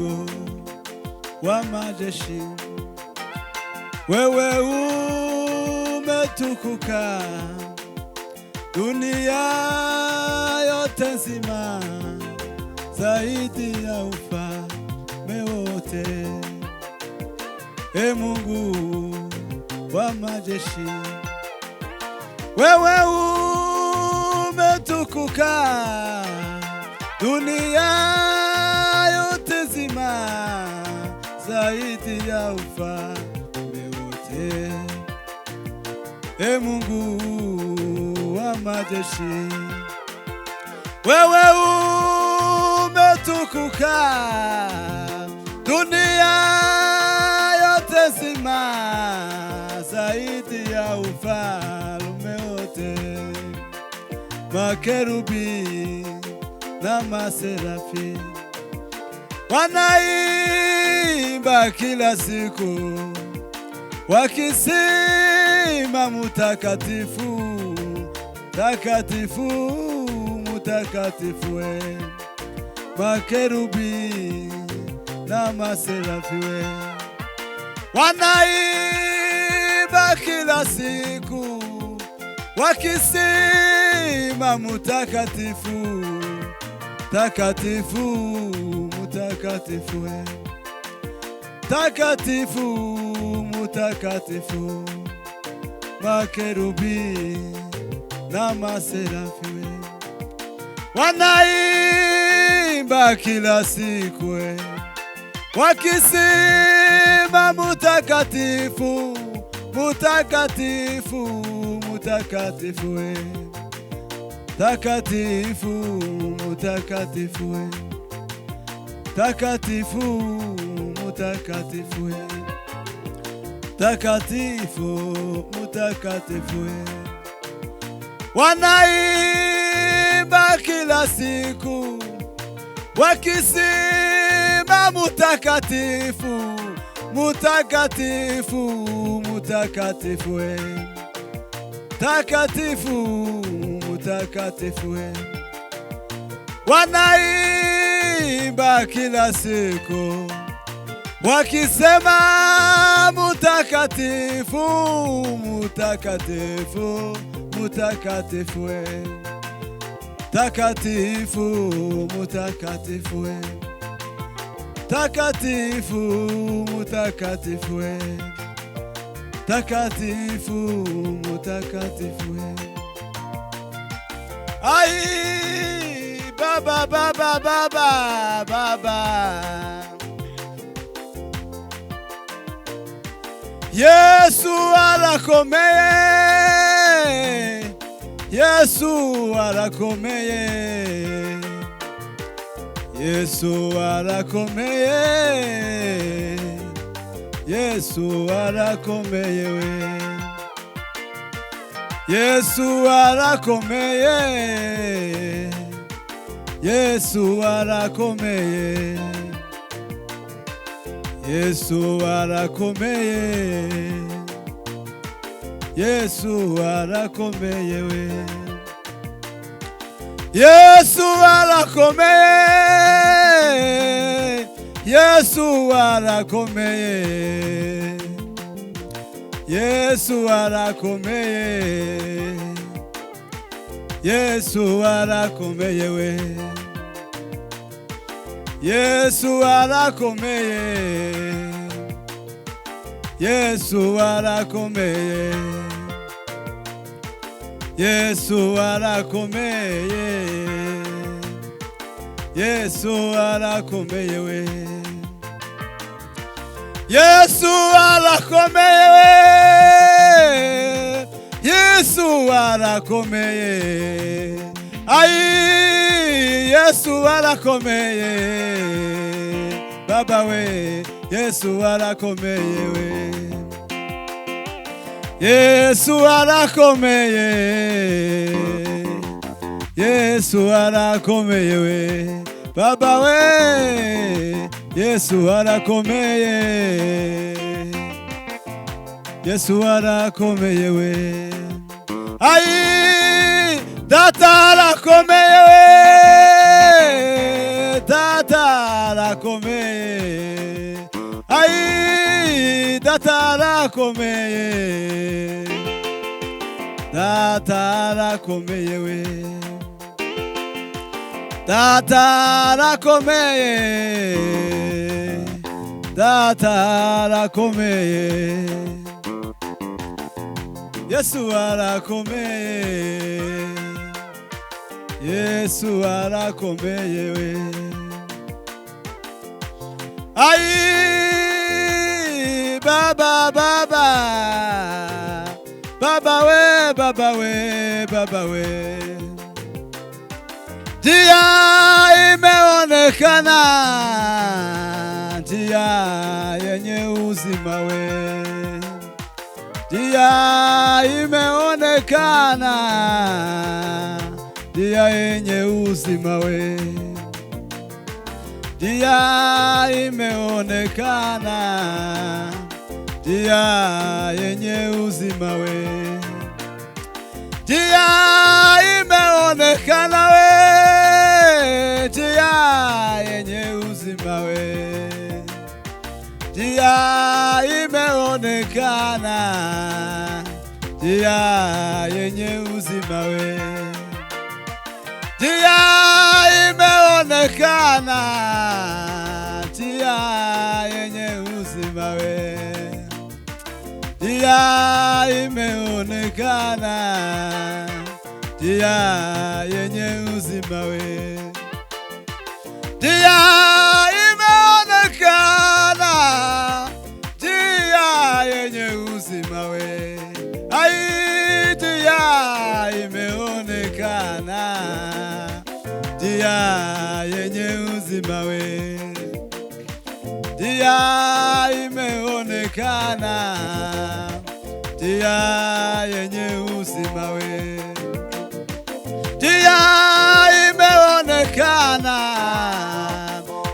Mungu wa majeshi, wewe umetukuka dunia yote nzima, zaidi ya ufalme wote. Mungu wa majeshi, wewe umetukuka dunia yote nzima, zaidi ya ufalme wote. Mungu wa majeshi, wewe umetukuka dunia yote nzima, zaidi ya ufalme wote. Makerubi na maserafi wanaimba kila siku wakisema mutakatifu, takatifu, mutakatifu. Makerubi na maserafi wanaimba kila siku wakisema mutakatifu, takatifu, mutakatifu, takatifu, mutakatifu. Makerubi na maserafi wanaimba kila siku wakisema mutakatifu, mutakatifu, mutakatifu, takatifu, mutakatifu, takatifu, mutakatifu, takatifu, mutakatifu. Wanaimba kila siku wakisema mutakatifu, mutakatifu, mutakatifu, takatifu, mutakatifu. Wanaimba kila siku wakisema mutakatifu, mutakatifu, mutakatifu, takatifu, mutakatifu, takatifu, mutakatifu, takatifu, mutakatifu. Ai baba, baba, baba, baba, Yesu arakomeye, Yesu arakomeye, Yesu arakomeye, Yesu arakomeye, Yesu arakomeye, Yesu arakomeye, Yesu arakomeye, Yesu arakomeye, Yesu arakomeye, Yesu arakomeye, Yesu arakomeye, Yesu arakomeye, Yesu arakomeye, Yesu arakomeye, Yesu arakomeye, Yesu arakomeye, Yesu arakomeye, Yesu arakomeye. Ai Yesu arakomeye, Baba we, Yesu arakomeye we, Yesu arakomeye, Yesu arakomeye we, Baba we, Yesu arakomeye, Yesu arakomeye we. Ai Tata arakomeye, Tata arakomeye, arakomeye, data arakomeye we, data arakomeye, data arakomeye, Yesu arakomeye, Yesu arakomeye we. Ai baba baba baba we baba we baba we, njia imeonekana, njia yenye uzima we, njia imeonekana, njia yenye uzima we, njia imeonekana, njia yenye uzima we, njia imeonekana we, njia yenye uzima we, njia imeonekana, njia yenye uzima we, njia imeonekana, njia yenye uzima we, njia imeonekana, njia yenye uzima we, njia imeonekana, njia yenye uzima we, ai njia imeonekana, njia yenye uzima we, njia imeonekana, njia yenye uzima we, njia imeonekana,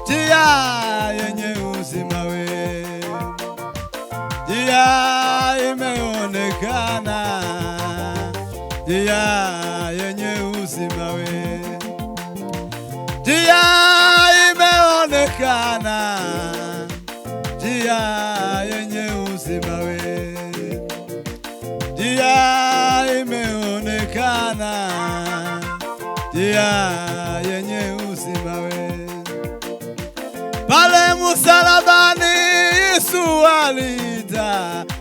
njia yenye uzima we, njia imeonekana, njia yenye uzima we, njia imeonekana, njia yenye uzima we, njia imeonekana, njia yenye uzima we. Pale msalabani Yesu alita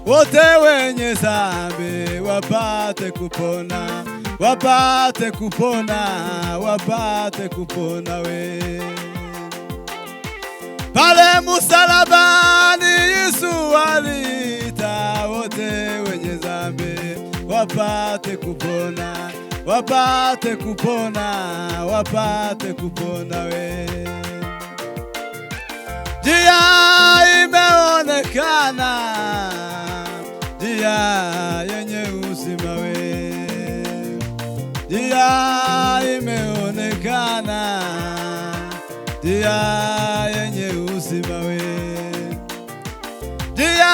wote wenye dhambi wapate kupona, wapate kupona, wapate kupona we. Pale msalabani Yesu alita wote wenye dhambi wapate kupona, wapate kupona, wapate kupona we. Njia imeonekana, njia yenye uzima we, njia imeonekana, njia yenye uzima we, njia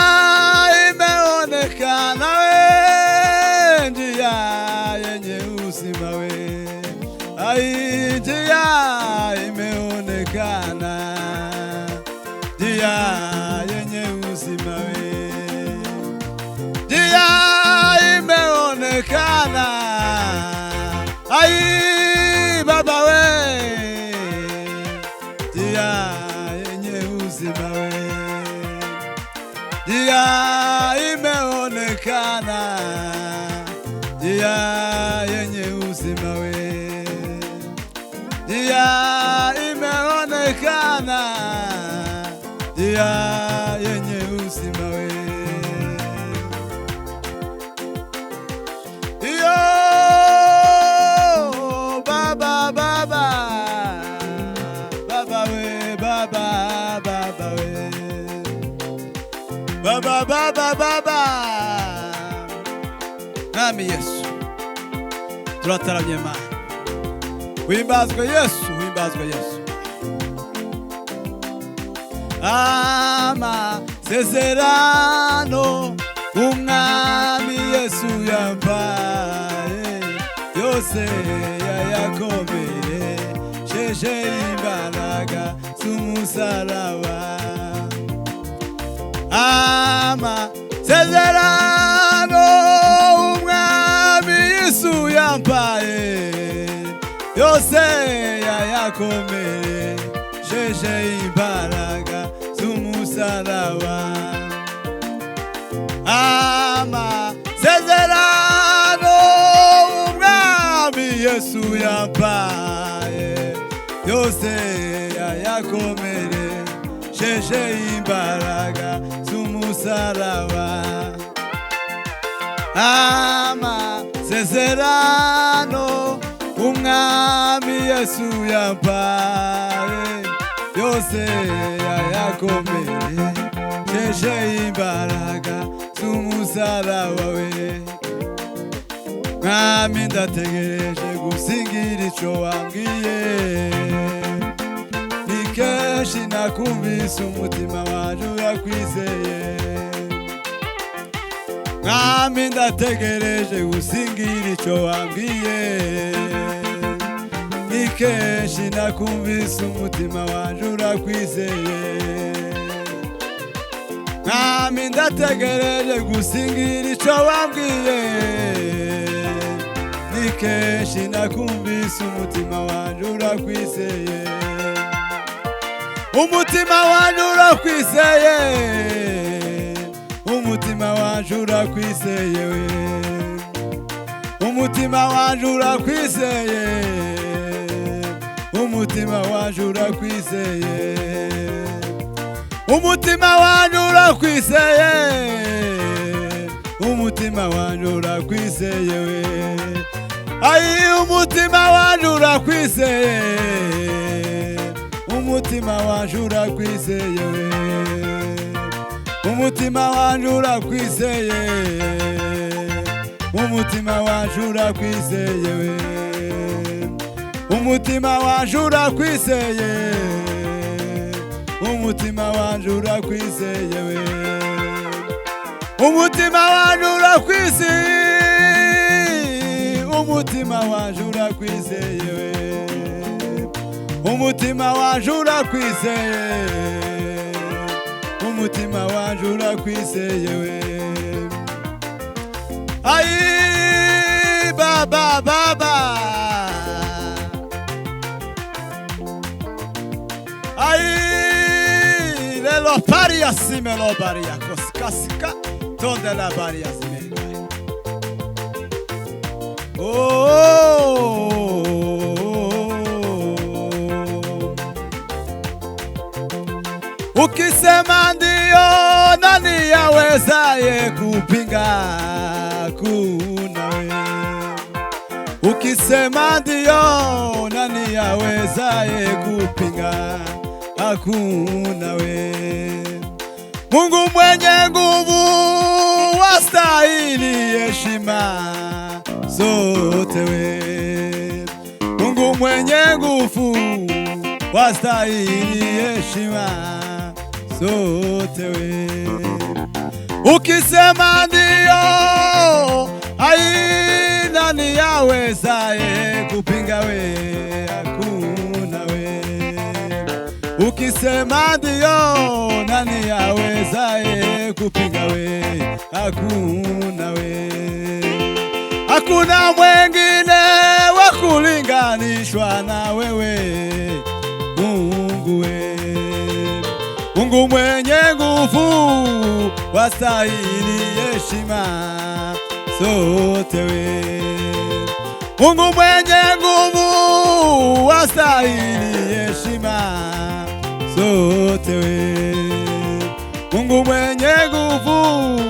imeonekana we, njia yenye uzima we, ai njia imeonekana, njia yenye uzima we, njia imeonekana, ai baba we, njia yenye uzima we, njia imeonekana, njia yenye uzima we, njia imeonekana, njia yenye uzima we. Yo baba baba baba we, baba baba we, baba baba baba, nami Yesu turataramye Imana. Wimbazwe Yesu, wimbazwe Yesu. Amasezerano umwami Yesu yampaye yose yayakomeye, sheshe imbaraga z'umusaraba. sezerano umwami Yesu yampaye yose yayakomeresheje imbaraga z'umusaraba. Amasezerano umwami Yesu yampaye yose yayakomeresheje imbaraga z'umusaraba. Amasezerano umwami Yesu yampaye yose yayakomeresheje imbaraga z'umusaraba we. Mwami ndategereje gusingira ico wambwiye, ni kenshi nakumvise umutima wanje urakwizeye. Mwami ndategereje gusingira ico wambwiye, ni kenshi nakumvise umutima wanje urakwizeye. Mwami ndategereje gusingira ico wambwiye, ni kenshi nakumvise umutima wanje urakwizeye. Umutima wanje urakwizeye, umutima wanje urakwizeye we. Umutima wanje urakwizeye, umutima wanje urakwizeye. Umutima wanje urakwizeye, umutima wanje urakwizeye we. Ai umutima wanje urakwizeye, umutima wanje urakwizeye we. Umutima wanje urakwizeye, umutima wanje urakwizeye we. Umutima wanje urakwizeye, umutima wanje urakwizeye we. Umutima wanje urakwizeye, umutima wanje urakwizeye we. Umutima wanje urakwizeye, umutima wanje urakwizeye we. Ai baba baba, ai lelo paria simelo paria koskasika donde la paria simelo. Oh, ukisema ndio nani yawezaye kupinga? Kuna we. Ukisema ndio nani yawezaye kupinga? Hakuna we. Mungu mwenye nguvu wastahili heshima zote we. Mungu mwenye nguvu wastahili heshima zote we. Ukisema ndio, ai nani yawezaye kupinga we? Hakuna we. Ukisema ndio, nani yawezaye kupinga we? Hakuna we. Hakuna mwengine wa kulinganishwa na wewe Mungu we. Mungu mwenye nguvu wastahili heshima zote we. Mungu mwenye nguvu wastahili heshima zote we. Mungu mwenye nguvu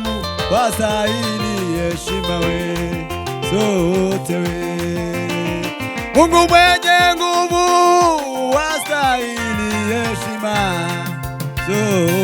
wastahili heshima we zote we. Mungu mwenye nguvu wastahili heshima zote.